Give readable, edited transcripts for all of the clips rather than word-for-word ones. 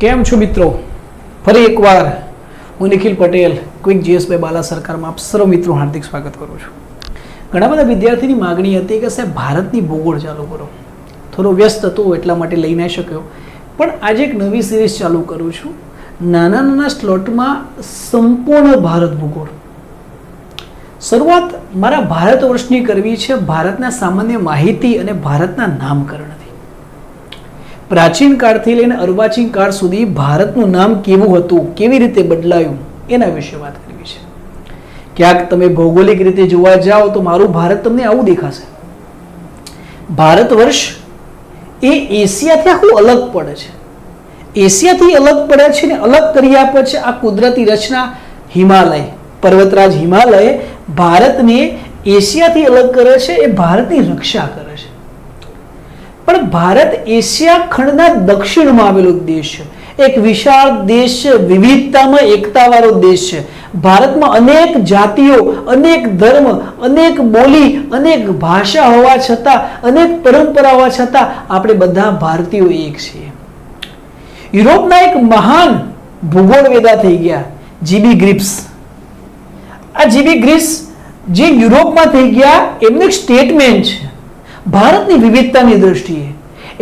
કેમ છો મિત્રો? ફરી એકવાર હું નિખિલ પટેલ ક્વિક જીએસભાઈ બાલા સરકારમાં આપ સર્વ મિત્રો હાર્દિક સ્વાગત કરું છું. ઘણા બધા વિદ્યાર્થીની માગણી હતી કે સાહેબ ભારતની ભૂગોળ ચાલુ કરો. થોડો વ્યસ્ત હતો એટલા માટે લઈ ના શક્યો, પણ આજે એક નવી સિરીઝ ચાલુ કરું છું. નાના નાના સ્લોટમાં સંપૂર્ણ ભારત ભૂગોળ. શરૂઆત મારા ભારત વર્ષની કરવી છે ભારતના સામાન્ય માહિતી અને ભારતના નામકરણથી. પ્રાચીન કાળથી લઈને અર્વાચીન કાળ સુધી ભારતનું નામ કેવું હતું, કેવી રીતે બદલાયું, એના વિશે વાત કરવી છે. ક્યાંક તમે ભૌગોલિક રીતે જોવા જાઓ તો મારું ભારત તમને આવું દેખાશે. ભારત વર્ષ એ એશિયાથી આખું અલગ પડે છે. એશિયાથી અલગ પડે છે ને અલગ કરી આપે છે આ કુદરતી રચના હિમાલય, પર્વતરાજ હિમાલય ભારતને એશિયાથી અલગ કરે છે, એ ભારતની રક્ષા કરે છે. પણ ભારત એશિયા ખંડના દક્ષિણમાં આવેલો દેશ છે. એક વિશાળ દેશ છે, વિવિધતામાં એકતાવાળો દેશ છે. ભારતમાં અનેક જાતિઓ, અનેક ધર્મ, અનેક બોલી, અનેક ભાષા હોવા છતાં, અનેક પરંપરા હોવા છતાં આપણે બધા ભારતીયો એક છીએ. યુરોપના એક મહાન ભૂગોળવેદા થઈ ગયા જીબી ગ્રિપ્સ. આ જીબી ગ્રિપ્સ જે યુરોપમાં થઈ ગયા, એમનું એક સ્ટેટમેન્ટ છે ભારતની વિવિધતાની દ્રષ્ટિએ.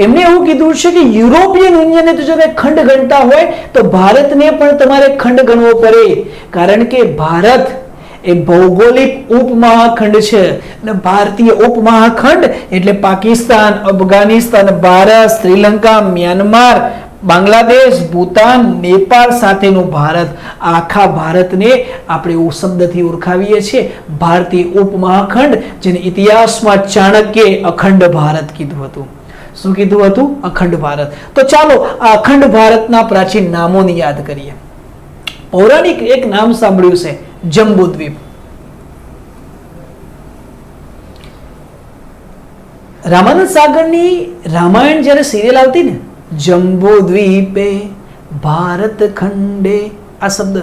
એમણે એવું કીધું છે કે યુરોપિયન યુનિયનને તો જો ખંડ ગણતા હોય તો ભારતને પણ તમારે ખંડ ગણવો પડે, કારણ કે ભારત એ ભૌગોલિક ઉપમહાખંડ છે. અને ભારતીય ઉપમહાખંડ એટલે પાકિસ્તાન, અફઘાનિસ્તાન, ભારત, શ્રીલંકા, મ્યાનમાર, બાંગ્લાદેશ, ભૂતાન, નેપાળ સાથેનું ભારત. આખા ભારતને આપણે એવું શબ્દથી ઓળખાવીએ છીએ ભારતીય ઉપમહાખંડ, જેને ઇતિહાસમાં ચાણક્યે અખંડ ભારત કીધું હતું. શું કીધું હતું? અખંડ ભારત. તો ચાલો આ અખંડ ભારતના પ્રાચીન નામોની યાદ કરીએ. પૌરાણિક એક નામ સાંભળ્યું છે, જંબુદ્વીપ. રામાનંદ સાગરની રામાયણ જ્યારે સિરિયલ આવતી ને, જંબુદ્વીપે ભારત ખંડે, આ શબ્દ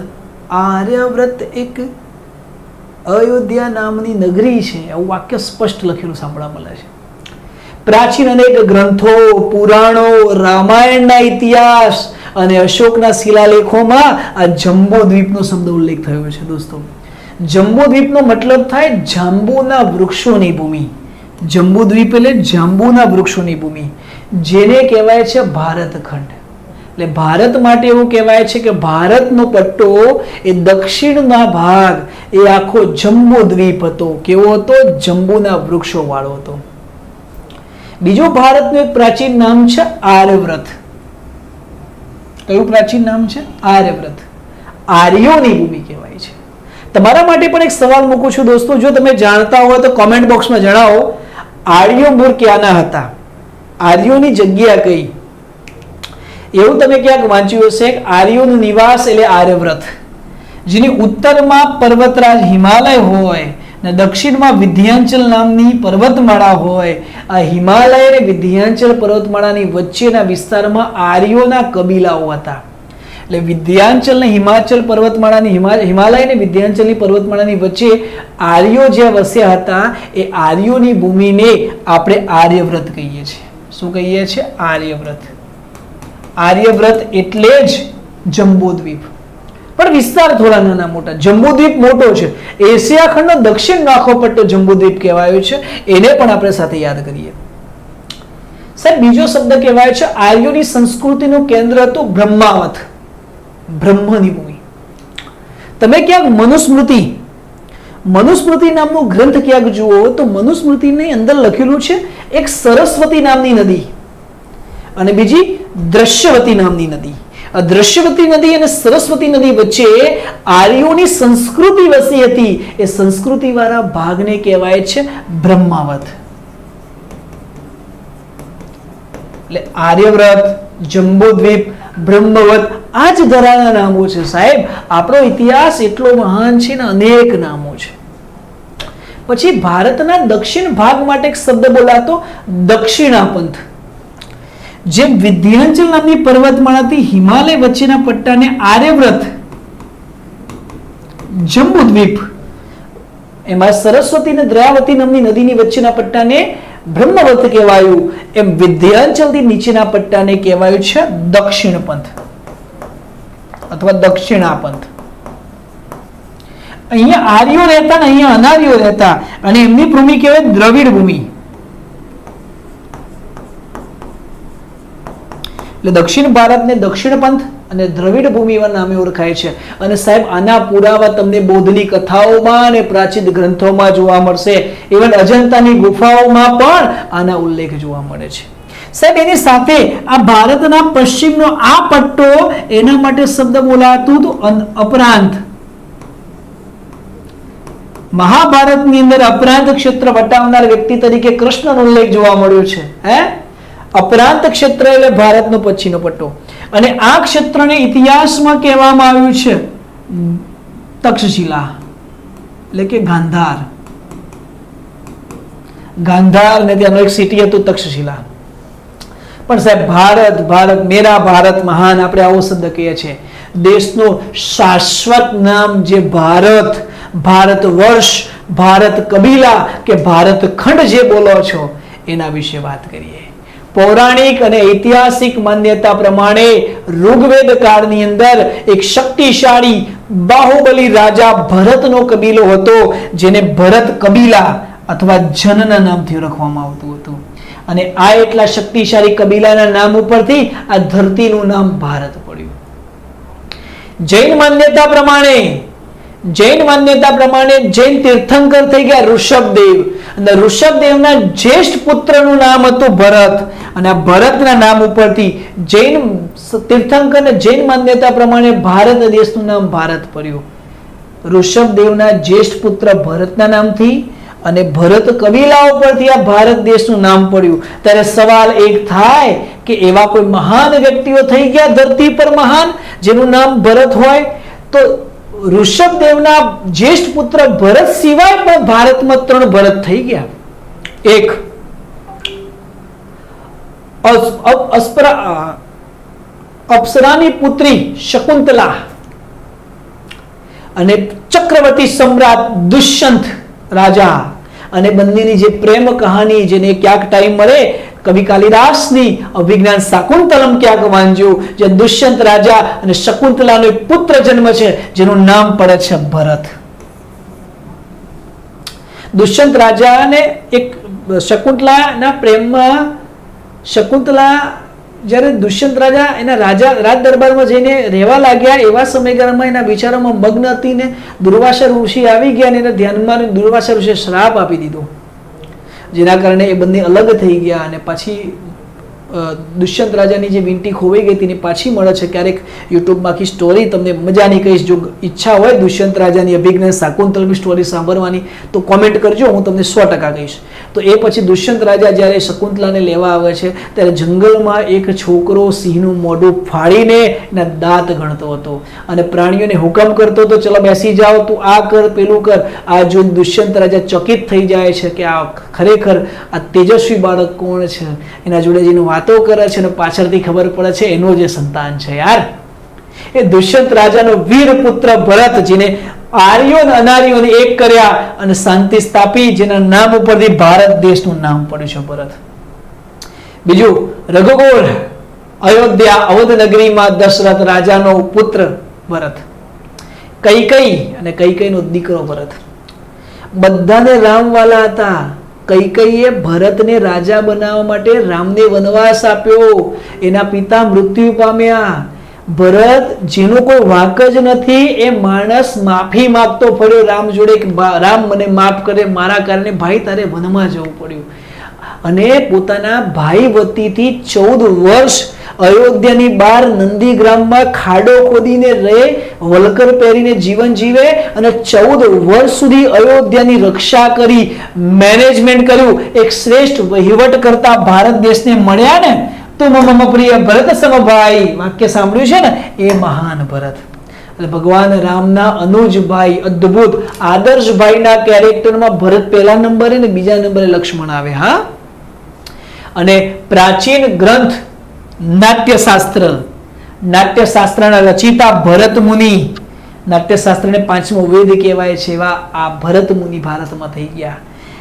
આર્યવ્રત એક અયોધ્યા નામની નગરી છે, આવું વાક્ય સ્પષ્ટ લખેલું સાંભળવા મળે છે. પ્રાચીન અનેક ગ્રંથો, પુરાણો, રામાયણના ઇતિહાસ અને અશોકના શિલાલેખોમાં આ જંબુદ્વીપનો શબ્દ ઉલ્લેખ થયો છે. દોસ્તો, જંબુદ્વીપનો મતલબ થાય જાંબુના વૃક્ષોની ભૂમિ. જંબુદ્વીપ એટલે જાંબુના વૃક્ષોની ભૂમિ, જેને કહેવાય છે ભારત ખંડ. એટલે ભારત માટે એવું કહેવાય છે કે ભારતનો પટ્ટો એ દક્ષિણના ભાગ એ આખો જંબુદ્વીપ હતો. કેવો હતો? જંબુના વૃક્ષો વાળો હતો. બીજું ભારતનું એક પ્રાચીન નામ છે આર્યવ્રત. કયું પ્રાચીન નામ છે? આર્યવ્રત. આર્યોની ભૂમિ કહેવાય છે. તમારા માટે પણ એક સવાલ મૂકું છું દોસ્તો, જો તમે જાણતા હોય તો કોમેન્ટ બોક્સમાં જણાવો, આર્યો મૂળ ક્યાંના હતા? આર્યોની જગ્યા કઈ? એવું તમે ક્યાંક વાંચ્યું હશે કે આર્યોનું નિવાસ એટલે આર્યવ્રત, જેની ઉત્તરમાં પર્વતરાજ હિમાલય હોય ને દક્ષિણમાં વિંધ્યાચલ નામની પર્વતમાળા હોય. આ હિમાલય અને વિંધ્યાચલ પર્વતમાળાની વચ્ચેના વિસ્તારમાં આર્યોના કબીલાઓ હતા. એટલે વિંધ્યાચલ ને હિમાચલ પર્વતમાળાની હિમાલય અને વિંધ્યાચલની પર્વતમાળાની વચ્ચે આર્યો જે વસ્યા હતા, એ આર્યોની ભૂમિને આપણે આર્યવ્રત કહીએ છીએ. શું કહીએ છીએ? આર્યવ્રત. આર્યવ્રત એટલે જ જંબુદ્વીપ. પણ વિસ્તાર થોડા નાના મોટા. જંબુદ્વીપ મોટો છે, એશિયા ખંડનો દક્ષિણનો આખો પટ્ટો જંબુદ્વીપ કહેવાયો છે. એને પણ આપણે સાથે યાદ કરીએ. સાહેબ, બીજો શબ્દ કહેવાય છે આર્યોની સંસ્કૃતિનું કેન્દ્ર હતું બ્રહ્માવત, બ્રહ્મની ભૂમિ. તમે ક્યાંક મનુસ્મૃતિ નામનો ગ્રંથ ક્યાંક જુઓ તો મનુસ્મૃતિની અંદર લખેલું છે એક સરસ્વતી નામની નદી અને બીજી દ્રશ્યવતી નામની નદી. આ દ્રશ્યવતી નદી અને સરસ્વતી નદી વચ્ચે આર્યોની સંસ્કૃતિ વસી હતી. એ સંસ્કૃતિ વાળા ભાગને કહેવાય છે બ્રહ્માવત. એટલે આર્યવ્રત, જંબુદ્વીપ, બ્રહ્મવત, આ જ ધરાના નામો છે. સાહેબ, આપણો ઇતિહાસ એટલો મહાન છે ને અનેક નામો છે. પછી ભારતના દક્ષિણ ભાગ માટે એક શબ્દ બોલાતો દક્ષિણાપંથ. જેમ વિંધ્યાચલ નામની પર્વતમાળાથી હિમાલય વચ્ચેના પટ્ટાને આર્યવ્રત, જંબુદ્વીપ, એમાં સરસ્વતી અને દ્રાવતી નામની નદીની વચ્ચેના પટ્ટાને બ્રહ્મવત કહેવાયું, એમ વિંધ્યાચલથી નીચેના પટ્ટાને કહેવાયું છે દક્ષિણ પંથ. અથવા દક્ષિણા પંથ. અહીંયા આર્યો રહેતા ને અહીંયા અનાર્યો રહેતા, અને એમની ભૂમિ કહેવાય દ્રવિડ ભૂમિ. એટલે દક્ષિણ ભારતને દક્ષિણ પંથ અને દ્રવિડ ભૂમિ એવા નામે ઓળખાય છે. અને સાહેબ આના પુરાવા તમને બૌદ્ધની કથાઓમાં અને પ્રાચીન ગ્રંથોમાં જોવા મળશે. ઇવન અજંતાની ગુફાઓમાં પણ આના ઉલ્લેખ જોવા મળે છે. સાહેબ એની સાથે આ ભારતના પશ્ચિમનો આ પટ્ટો, એના માટે શબ્દ બોલાતું હતું અપરાંત. મહાભારતની અંદર અપરાંત ક્ષેત્ર વટાવનાર વ્યક્તિ તરીકે કૃષ્ણનો ઉલ્લેખ જોવા મળ્યો છે. અપરાંત ક્ષેત્ર એટલે ભારતનો પશ્ચિમનો પટ્ટો. અને આ ક્ષેત્રને ઇતિહાસમાં કહેવામાં આવ્યું છે તક્ષશિલા, એટલે કે ગાંધાર. ગાંધાર ને ત્યાંનું એક સિટી હતું તક્ષશિલા. પણ સાહેબ ભારત, ભારત મેરા ભારત મહાન, આપણે આવો શબ્દ કહીએ છીએ. દેશનું શાશ્વત નામ જે ભારત, ભારત વર્ષ, ભારત કબીલા કે ભારત ખંડ જે બોલો છો એના વિશે વાત કરીએ. પૌરાણિક અને ઐતિહાસિક માન્યતા પ્રમાણે ઋગ્વેદ કાળની અંદર એક શક્તિશાળી બાહુબલી રાજા ભરતનો કબીલો હતો, જેને ભરત કબીલા અથવા જનના નામથી ઓળખવામાં આવતું હતું. અને આ એટલા શક્તિશાળી કબીલાના નામ ઉપરથી આ ધરતીનું નામ ભારત પડ્યું. જૈન માન્યતા પ્રમાણે જૈન તીર્થંકર થઈ ગયા ઋષભદેવ, અને ઋષભદેવના જ્યેષ્ઠ પુત્રનું નામ હતું ભરત, અને આ ભરતના નામ ઉપરથી જૈન તીર્થંકર અને જૈન માન્યતા પ્રમાણે ભારત દેશનું નામ ભારત પડ્યું. ઋષભદેવના જ્યેષ્ઠ પુત્ર ભરતના નામથી અને ભરત કબીલા ઉપરથી આ ભારત દેશનું નામ પડ્યું. ત્યારે સવાલ એક થાય કે એવા કોઈ મહાન વ્યક્તિઓ થઈ ગયા ધરતી પર મહાન, જેનું નામ ભરત હોય, તો ઋષભદેવના જ્યેષ્ઠ પુત્ર ભરત સિવાય પણ ભારતમાં 3 ભરત થઈ ગયા. એક અપ્સરાની પુત્રી શકુંતલા અને ચક્રવર્તી સમ્રાટ દુષ્યંત રાજા, અને બંનેની જે પ્રેમ કહાની, જેને ક્યાંક ટાઈમ મળે કવિ કાલિદાસની અભિજ્ઞાન શાકુંતલમ ક્યાંક વાંચ્યું, જે દુષ્યંત રાજા અને શકુંતલાનો એક પુત્ર જન્મ છે જેનું નામ પડે છે ભરત. દુષ્યંત રાજાને એક શકુંતલાના પ્રેમમાં, શકુંતલા જ્યારે દુષ્યંત રાજા એના રાજ દરબારમાં જઈને રહેવા લાગ્યા, એવા સમયગાળામાં એના વિચારોમાં મગ્ન હતી ને દુર્વાસા ઋષિ આવી ગયા અને એના ધ્યાનમાં દુર્વાસા ઋષિએ શ્રાપ આપી દીધો, જેના કારણે એ બંને અલગ થઈ ગયા. અને પછી દુષ્યંત રાજાની જે વિંટી ખોવાઈ ગઈ તેની પાછી મળે છે. ક્યારેક યુટ્યુબમાં આખી સ્ટોરી તમને મજાની કહીશ. જો ઈચ્છા હોય દુષ્યંત રાજાની અભિજ્ઞાન શાકુંતલમની સ્ટોરી સાંભળવાની તો કોમેન્ટ કરજો, હું તમને 100% કહીશ. તો એ પછી દુષ્યંત રાજા જ્યારે શકુંતલાને લેવા આવે છે ત્યારે જંગલમાં એક છોકરો સિંહનું મોઢું ફાડીને એના દાંત ગણતો હતો અને પ્રાણીઓને હુકમ કરતો હતો, ચલો બેસી જાઓ, તું આ કર પેલું કર. આ જોઈને દુષ્યંત રાજા ચકિત થઈ જાય છે કે આ ખરેખર આ તેજસ્વી બાળક કોણ છે. એના જોડે જઈને વાતો કરે છે અને પાછળથી ખબર પડે છે એનો જે સંતાન છે યાર એ દુષ્યંત રાજાનો વીર પુત્ર ભરત, જેને આર્યો અને અનાર્યોને એક કર્યા અને શાંતિ સ્થાપી, જેના નામ ઉપરથી ભારત દેશનું નામ પડ્યું છે ભરત. બીજું રઘુકુળ, અયોધ્યા અવધ નગરીમાં દશરથ રાજાનો પુત્ર ભરત. કૈકેયી અને કૈકેયીનો દીકરો ભરત. બધાને રામવાલા હતા. કૈકેયીએ ભરતને રાજા બનાવવા માટે રામને વનવાસ આપ્યો. એના પિતા મૃત્યુ પામ્યા. ભરત, જેનો કોઈ વાંક જ નથી, એ માણસ માફી માંગતો પડ્યો રામ જોડે કે રામ મને માફ કરે, મારા કારણે ભાઈ તારે વનમાં જવું પડ્યું. અને પોતાના ભાઈ વતીથી 14 વર્ષ અયોધ્યાની બહાર નંદીગ્રામમાં ખાડો ખોદીને રહે, વલકર પહેરીને જીવન જીવે અને 14 વર્ષ સુધી અયોધ્યાની રક્ષા કરી, મેનેજમેન્ટ કર્યું. એક શ્રેષ્ઠ વહીવટ કરતા ભારત દેશને મળ્યા ને તો મમ પ્રિય ભરત સમભાઈ વાક્ય સાંભળ્યું છે ને, એ મહાન ભરત. એટલે ભગવાન રામના અનુજભાઈ, અદ્ભુત આદર્શભાઈના કેરેક્ટરમાં ભરત પહેલા નંબરે ને બીજા નંબરે લક્ષ્મણ આવે. હા, અને પ્રાચીન ગ્રંથ નાટ્યશાસ્ત્રના રચિતા ભરત મુનિ, નાટ્યશાસ્ત્રને 5મો વેદ કહેવાય છે, એવા આ ભરત મુનિ ભારતમાં થઈ ગયા.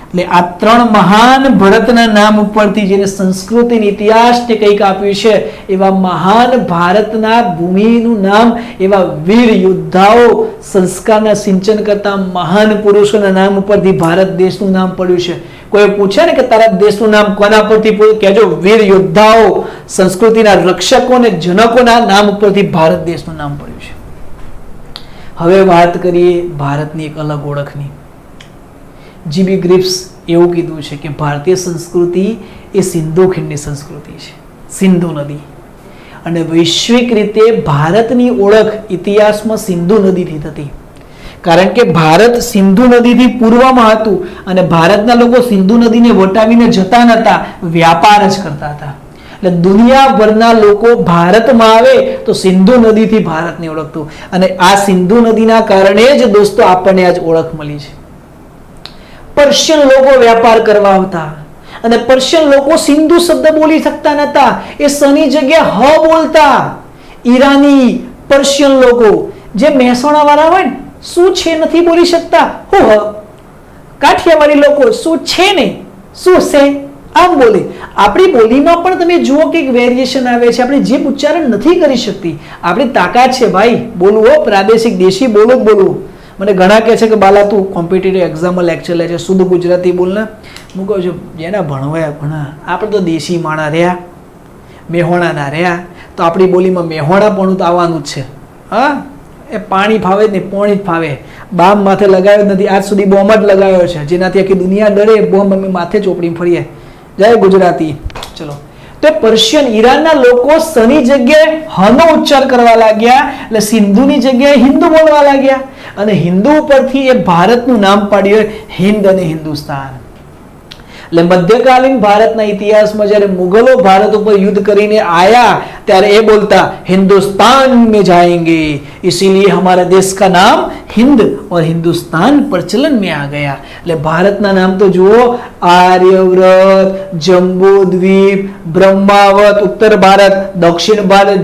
એટલે આ ત્રણ મહાન ભરતના નામ ઉપરથી જેને સંસ્કૃતિની ઇતિહાસને કંઈક આપ્યું છે એવા મહાન ભારતના ભૂમિનું નામ, એવા વીર યોદ્ધાઓ, સંસ્કારના સિંચન કરતા મહાન પુરુષોના નામ ઉપરથી ભારત દેશનું નામ પડ્યું છે. કોઈ પૂછે ને કે તારા દેશનું નામ કોના પરથી પડ્યું, કહેજો વીર યોદ્ધાઓ, સંસ્કૃતિના રક્ષકો અને જનકોના નામ ઉપરથી ભારત દેશનું નામ પડ્યું છે. હવે વાત કરીએ ભારતની એક અલગ ઓળખની. જીબી ગ્રિપ્સ એવું કીધું છે કે ભારતીય સંસ્કૃતિ એ સિંધુ ખીણની સંસ્કૃતિ છે, સિંધુ નદી. અને વૈશ્વિક રીતે ભારતની ઓળખ ઇતિહાસમાં સિંધુ નદીથી થતી, કારણ કે ભારત સિંધુ નદીથી પૂર્વમાં હતું અને ભારતના લોકો સિંધુ નદીને વટાવીને જતા નહોતા, વ્યાપાર જ કરતા હતા. એટલે દુનિયાભરના લોકો ભારતમાં આવે તો સિંધુ નદીથી ભારતને ઓળખતું, અને આ સિંધુ નદીના કારણે જ દોસ્તો આપણને આજ ઓળખ મળી છે. પર્શિયન લોકો વ્યાપાર કરવા આવતા અને પર્શિયન લોકો સિંધુ શબ્દ બોલી શકતા નતા, એ સની જગ્યાએ હ બોલતા. ઈરાની પર્શિયન લોકો જે મહેસાણા વાળા હોય ને, શું છે નથી બોલી શકતા, હું હ. કાઠિયાવાડી લોકો શું છે ને શું છે આમ બોલે. આપણી બોલીમાં પણ તમે જુઓ કે વેરિએશન આવે છે, આપણે જે ઉચ્ચારણ નથી કરી શકતી. આપણી તાકાત છે ભાઈ બોલવું, પ્રાદેશિક દેશી બોલવું જ બોલવું. મને ઘણા કહે છે કે બાલા તું કોમ્પિટિટિવ એક્ઝામમાં લેક્ચર લે છે, શુદ્ધ ગુજરાતી બોલને. હું કહું છું જેના ભણવાયા ભણા, આપણે તો દેશી માણા રહ્યા, મેહોણા ના રહ્યા, તો આપણી બોલીમાં મેહોણા પણ તો આવવાનું જ છે. હા, એ પાણી ફાવે જ નહીં, પોણી જ ફાવે. બામ માથે લગાવ્યો જ નથી, આજ સુધી બોમ્બ જ લગાવ્યો છે, જેનાથી આખી દુનિયા ડરે. બોમ્બ અમે માથે ચોપડી ફરીએ. જય ગુજરાતી. ચલો, તો પર્શિયન ઈરાનના લોકો સની જગ્યાએ હનો ઉચ્ચાર કરવા લાગ્યા, એટલે સિંધુની જગ્યાએ હિન્દુ બોલવા લાગ્યા, અને હિન્દુ પરથી એ ભારતનું નામ પાડ્યું હિન્દ અને હિન્દુસ્તાન. એટલે મધ્યકાલીન ભારતના ઇતિહાસમાં જ્યારે મુગલો ભારત ઉપર યુદ્ધ કરીને આયા ત્યારે એ બોલતા हिंदुस्तान में जाएंगे, इसीलिए हमारा देश का नाम हिंद और हिंदुस्तान प्रचलन में आ गया. એટલે ભારતના નામ તો જુઓ, આર્યવ્રત, જંબુદ્વીપ, બ્રહ્માવત ઉત્તર ભારત, દક્ષિણ ભારત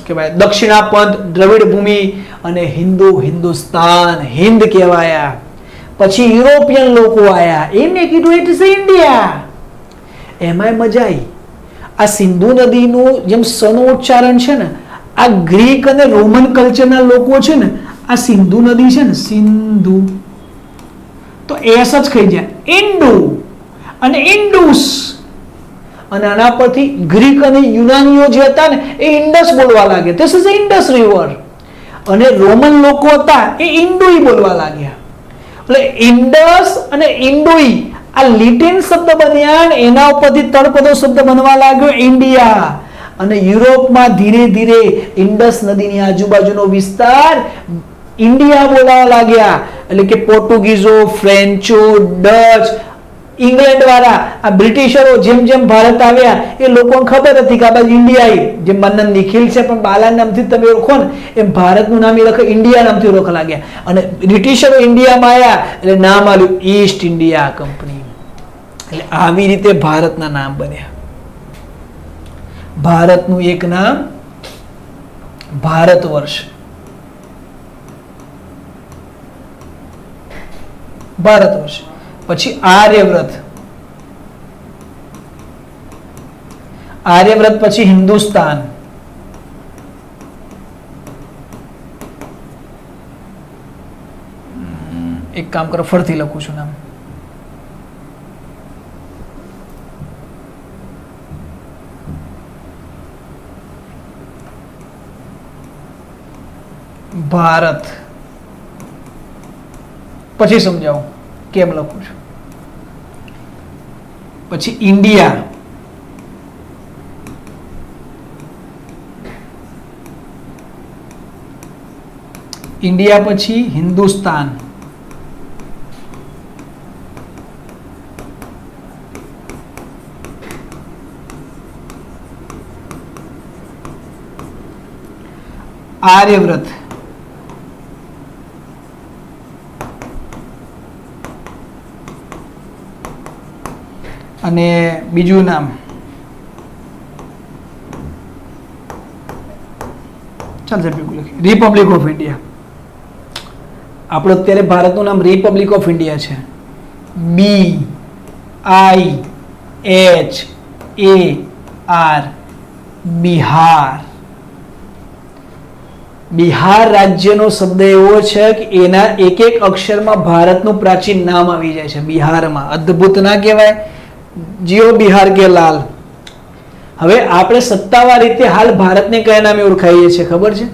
કહેવાય દક્ષિણાપંથ, દ્રવિડ ભૂમિ, અને હિન્દુ હિન્દુસ્તાન હિન્દ કહેવાયા. પછી યુરોપિયન લોકો આયા, એમને કીધું ઇટ ઇઝ ઇન્ડિયા. એમાંય મજા આવી. આ સિંધુ નદીનું જેમ સનું ઉચ્ચારણ છે ને, આ ગ્રીક અને રોમન કલ્ચરના લોકો છે ને, આ સિંધુ નદી છે ને, સિંધુ તો એસ જ ખાઈ જાય, ઇન્ડુ અને ઇન્ડુસ. અને આના પરથી ગ્રીક અને યુનાનીઓ જે હતા ને એ ઇન્ડસ બોલવા લાગે, ધીસ ઇઝ ઇન્ડસ રિવર. અને રોમન લોકો હતા એ ઇન્ડુઈ બોલવા લાગ્યા. એટલે ઇન્ડસ અને ઇન્ડુઈ આ લીટીન શબ્દ બન્યા, એના ઉપરથી તળપદો શબ્દ બનવા લાગ્યો ઇન્ડિયા. અને યુરોપમાં ધીરે ધીરે ઇન્ડસ નદીની આજુબાજુનો વિસ્તાર ઇન્ડિયા બોલાવા લાગ્યા. એટલે કે પોર્ટુગીઝો, ફ્રેન્ચો, ડચ, ઇંગ્લેન્ડ વાળા, આ બ્રિટિશરો જેમ જેમ ભારત આવ્યા એ લોકોને ખબર હતી કે આ બાજુ ઇન્ડિયા, જેમ મારું નામ નિખિલ છે પણ બાલા નામથી તમે ઓળખો ને, એમ ભારતનું નામ એ લખે ઇન્ડિયા નામથી ઓળખવા લાગ્યા. અને બ્રિટિશરો ઇન્ડિયામાં આવ્યા એટલે નામ આવ્યું ઈસ્ટ ઇન્ડિયા કંપની. એટલે આવી રીતે ભારતના નામ બન્યા. ભારતનું એક નામ ભારત વર્ષ, ભારત વર્ષ. પછી આર્યવ્રત, આર્યવ્રત પછી હિન્દુસ્તાન, એક કામ કરો ફરથી લખું છું નામ. ભારત પછી સમજાવું કેમ લખું છું. પછી ઇન્ડિયા, ઇન્ડિયા પછી હિન્દુસ્તાન, આર્યવ્રત, અને બીજું નામ ચાલશે રિપબ્લિક ઓફ ઇન્ડિયા. આપણું અત્યારે ભારતનું નામ રિપબ્લિક ઓફ ઇન્ડિયા છે. બી BIHAR, બિહાર. બિહાર રાજ્યનો શબ્દ એવો છે કે એના એક એક અક્ષરમાં ભારતનું પ્રાચીન નામ આવી જાય છે બિહારમાં. અદ્ભુત ના કહેવાય? જીઓ બિહાર કે લાલ. હવે આપણે સત્તાવાર રીતે હાલ ભારતને કયા નામે ઓળખાઈએ છીએ ખબર છે?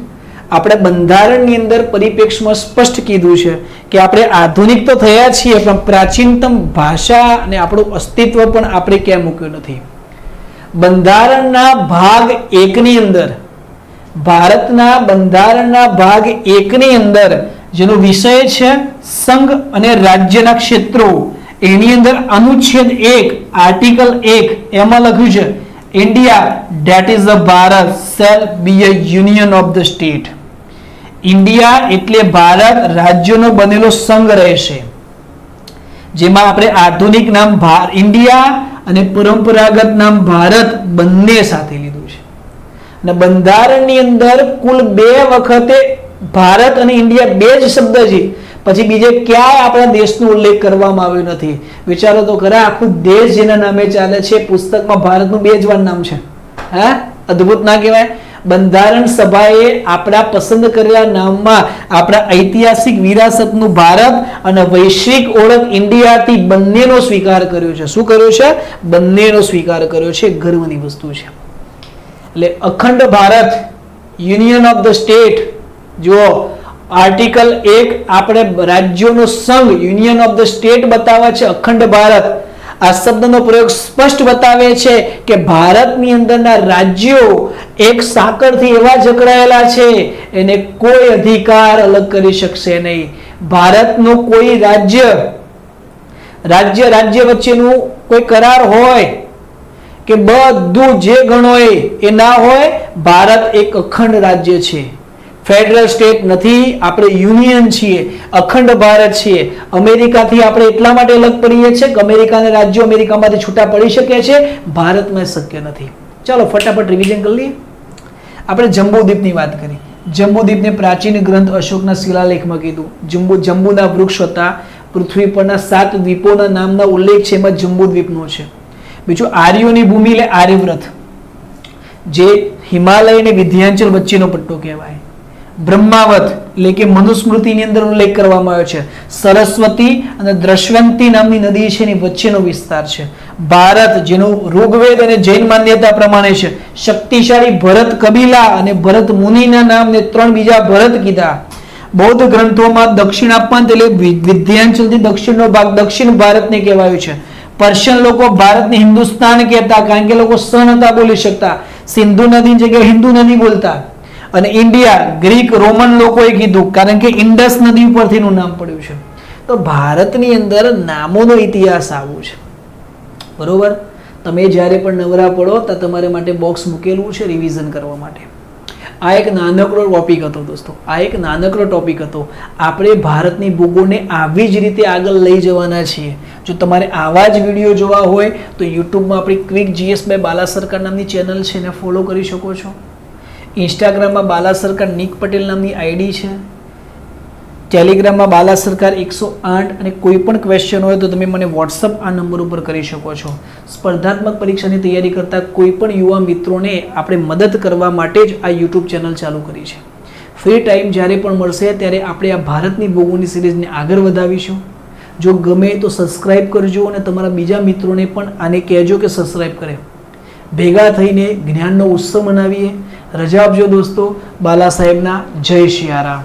આપણે બંધારણની અંદર પરિપ્રેક્ષમાં સ્પષ્ટ કીધું છે કે આપણે આધુનિક તો થયા છીએ પણ પ્રાચીનતમ ભાષા અને આપણું અસ્તિત્વ પણ આપણે ક્યાં મૂક્યું નથી. બંધારણના ભાગ 1 ની અંદર, ભારતના બંધારણના ભાગ 1 ની અંદર જેનો વિષય છે સંઘ અને રાજ્યના ક્ષેત્રો, એની અંદર અનુચ્છેદ 1 આર્ટિકલ 1 એમાં લખ્યું છે India that is a Bharat shall be a union of the state. India એટલે ભારત રાજ્યોનો બનેલો સંઘ રહેશે, જેમાં આપણે આધુનિક નામ ઇન્ડિયા અને પરંપરાગત નામ ભારત બંને સાથે લીધું છે. અને બંધારણની અંદર કુલ 2 વખતે ભારત અને ઇન્ડિયા 2 જ શબ્દ છે, પછી બીજે ક્યાંય આપણા દેશનો ઉલ્લેખ કરવામાં આવ્યો નથી. વિચારો તો ખરા, આખું દેશ જેના નામે ચાલે છે, પુસ્તકમાં ભારતનું 2 જ વાર નામ છે. હા, અદ્ભુત ના કહેવાય? બંધારણ સભાએ આપણા પસંદ કરેલા નામમાં આપણા ઐતિહાસિક વિરાસતનું ભારત અને વૈશ્વિક ઓળખ ઇન્ડિયાથી બંનેનો સ્વીકાર કર્યો છે. શું કર્યો છે? બંનેનો સ્વીકાર કર્યો છે. ગર્વની વસ્તુ છે. એટલે અખંડ Bharat, union of the state. જુઓ, આર્ટિકલ 1 આપણે રાજ્યોનો સંઘ, યુનિયન ઓફ ધ સ્ટેટ બતાવે છે અખંડ ભારત. આ શબ્દનો પ્રયોગ સ્પષ્ટ બતાવે છે કે ભારતની અંદરના રાજ્યો એક સાંકળથી એવા જકડાયેલા છે, એને કોઈ અધિકાર અલગ કરી શકશે નહીં. ભારતનું કોઈ રાજ્ય વચ્ચેનું કોઈ કરાર હોય કે બધું જે ગણો એ ના હોય. ભારત એક અખંડ રાજ્ય છે, ફેડરલ સ્ટેટ નથી. આપણે યુનિયન છીએ, અખંડ ભારત છીએ. અમેરિકાથી આપણે એટલા માટે અલગ પડીએ છીએ કે અમેરિકાના રાજ્યો અમેરિકામાંથી છૂટા પડી શકે છે, ભારતમાં શક્ય નથી. ચાલો ફટાફટ રિવિઝન કરી લઈએ. આપણે જંબુદ્વીપની વાત કરી. જંબુદ્વીપને પ્રાચીન ગ્રંથ અશોકના શિલાલેખમાં કીધું. જંબુના વૃક્ષ હતા. પૃથ્વી પરના 7 દ્વીપોના નામના ઉલ્લેખ છે, એમાં જંબુદ્વીપનો છે. બીજું આર્યોની ભૂમિ એટલે આર્યવ્રત, જે હિમાલય અને વિંધ્યાચલ વચ્ચેનો પટ્ટો કહેવાય. બ્રહ્માવત એટલે કે મનુસ્મૃતિની અંદર ઉલ્લેખ કરવામાં આવ્યો છે. સરસ્વતી અને દ્રશ્યવંતી નામની નદી છે, એની વચ્ચેનો વિસ્તાર છે. ભારત, જેનું ઋગ્વેદ અને જૈન માન્યતા પ્રમાણે છે. શક્તિશાળી ભરત કબીલા અને ભરત મુનિના નામને 3 બીજા ભરત કીધા. બૌદ્ધ ગ્રંથોમાં દક્ષિણાપંથ એટલે વિંધ્યાચલથી દક્ષિણનો ભાગ દક્ષિણ ભારતને કહેવાયું છે. પર્શિયન લોકો ભારતને હિન્દુસ્તાન કહેતા, કારણ કે લોકો સ નતા બોલી શકતા. સિંધુ નદીની જગ્યાએ હિન્દુ નદી બોલતા. અને ઇન્ડિયા ગ્રીક રોમન લોકોએ કીધું, કારણ કે ઇન્ડસ નદી ઉપરથીનું નામ પડ્યું છે. તો ભારતની અંદર નામોનો ઇતિહાસ આવો છે. બરોબર? તમે જ્યારે પણ નવરા પડો તો તમારા માટે બોક્સ મૂકેલું છે રિવિઝન કરવા માટે. આ એક નાનકડો ટોપિક હતો દોસ્તો, આ એક નાનકડો ટોપિક હતો. આપણે ભારતની ભૂગોળને આવી જ રીતે આગળ લઈ જવાના છીએ. જો તમારે આવા જ વિડીયો જોવા હોય તો યુટ્યુબમાં આપણી ક્વિક GS બાય બાલા સરકાર નામની ચેનલ છે, એને ફોલો કરી શકો છો. ઇન્સ્ટાગ્રામમાં બાલા સરકાર નિક પટેલ નામની આઈડી છે. ટેલિગ્રામમાં બાલા સરકાર 108. અને કોઈ પણ ક્વેશ્ચન હોય તો તમે મને વોટ્સઅપ આ નંબર ઉપર કરી શકો છો. સ્પર્ધાત્મક પરીક્ષાની તૈયારી કરતા કોઈ પણ યુવા મિત્રોને આપણે મદદ કરવા માટે જ આ યુટ્યુબ ચેનલ ચાલુ કરી છે. ફ્રી ટાઈમ જ્યારે પણ મળશે ત્યારે આપણે આ ભારતની ભૂગોળની સિરીઝને આગળ વધાવીશું. જો ગમે તો સબસ્ક્રાઇબ કરજો અને તમારા બીજા મિત્રોને પણ આને કહેજો કે સબસ્ક્રાઇબ કરે. ભેગા થઈને જ્ઞાનનો ઉત્સવ મનાવીએ. રજા આપજો દોસ્તો. બાલા સાહેબના જય શિયારામ.